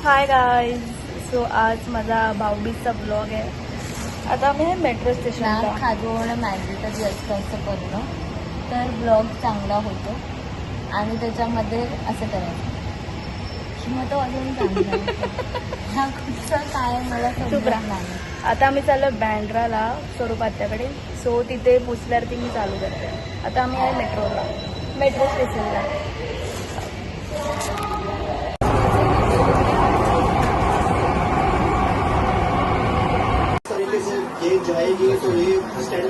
Hi guys. So आज माझा भाऊबीजचा blog आहे. आता आम्ही मेट्रो स्टेशनला खाजवणं मॅजिक जास्त असं करणं तर ब्लॉग चांगला होतो आणि त्याच्यामध्ये असं करायचं मग तो अजून काय मला समजत नाही. आता आम्ही चाललो बँड्राला स्वरूप आत्याकडे. सो तिथे पोचल्यावरती मी चालू करते. आता आम्ही आहे मेट्रो स्टेशनला. जाएगी तो ये स्टैंड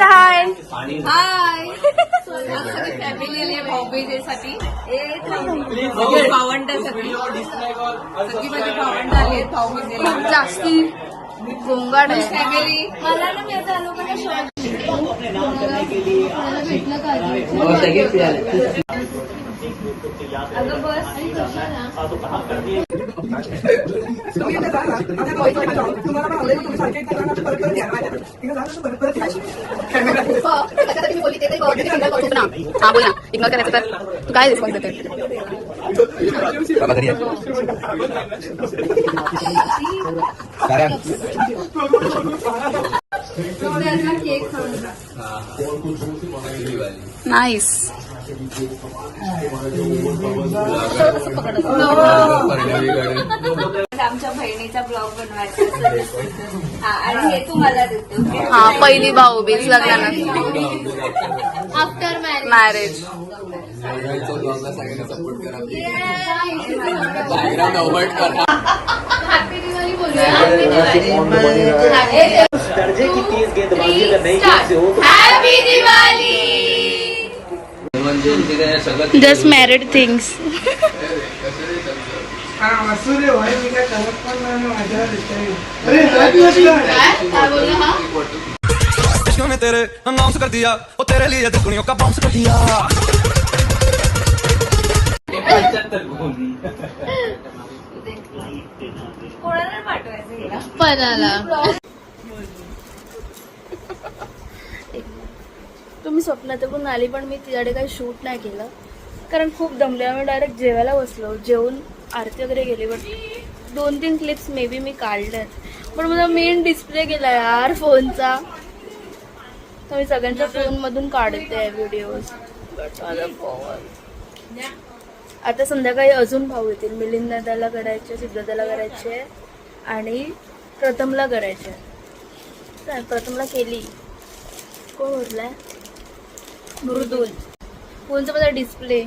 हाय हाय फॅमिली भाऊबीजेसाठी भावंडासाठी सगळी माझी भावंड आली भाऊबीजेला. खूप जास्ती गोंगाट आहे. फॅमिली मला ना मी आता लोकांना अगं बस हा बोल ना. इग्नोर करायचं तर तू काय रिस्पॉन्स देते? नाईस. आमच्या बहिणीचा ब्लॉग बनवायचा आणि हे तुम्हाला देते. हा पहिली भाऊबीज लग्नानंतर आफ्टर मॅरेज. हॅपी दिवाळी बोलूया. दर्जे की 30 गेंदबाजी अगर नहीं खेलते हो तो happy Diwali. Just married things. ने तेरे अनाउंस कर दिया वो तेरे लिए दुनिया का बाउंस कर दिया. कोणाला पाठवायचं हिला? पणाला तुम्ही स्वप्नातून आली पण मी तिच्याकडे काही शूट नाही केलं कारण खूप दमले. आम्ही डायरेक्ट जेवायला बसलो. जेवून आरती वगैरे गेली. पण 2-3 क्लिप्स मे बी मी काढल्यात पण माझा मेन डिस्प्ले गेला यार फोनचा. तर मी सगळ्यांच्या फोनमधून काढते व्हिडिओज. आता संध्याकाळी अजून भाऊ येतील. मिलिंद दादाला करायचे, सिद्धदाला करायचे आणि प्रथमला करायचे. प्रथमला केली. कोण उरलाय? मृदुल. फोनचा माझा डिस्प्ले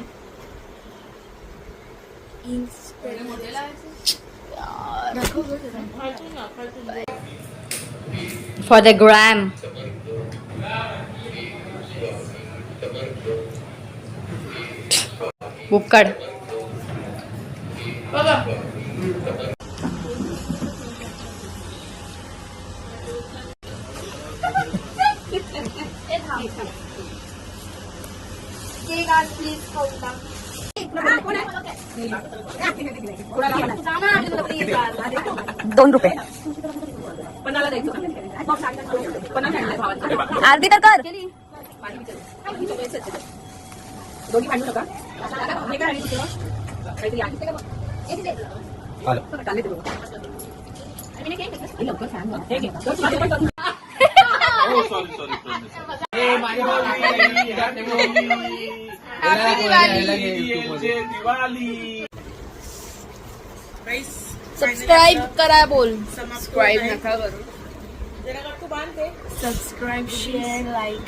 फॉर द ग्रॅम. बुक्कड प्लीज खाऊला. 2 रुपये. आरती तर कर. सबस्क्राईब करा. बोल सबस्क्राईब नका करू. Subscribe, share, like.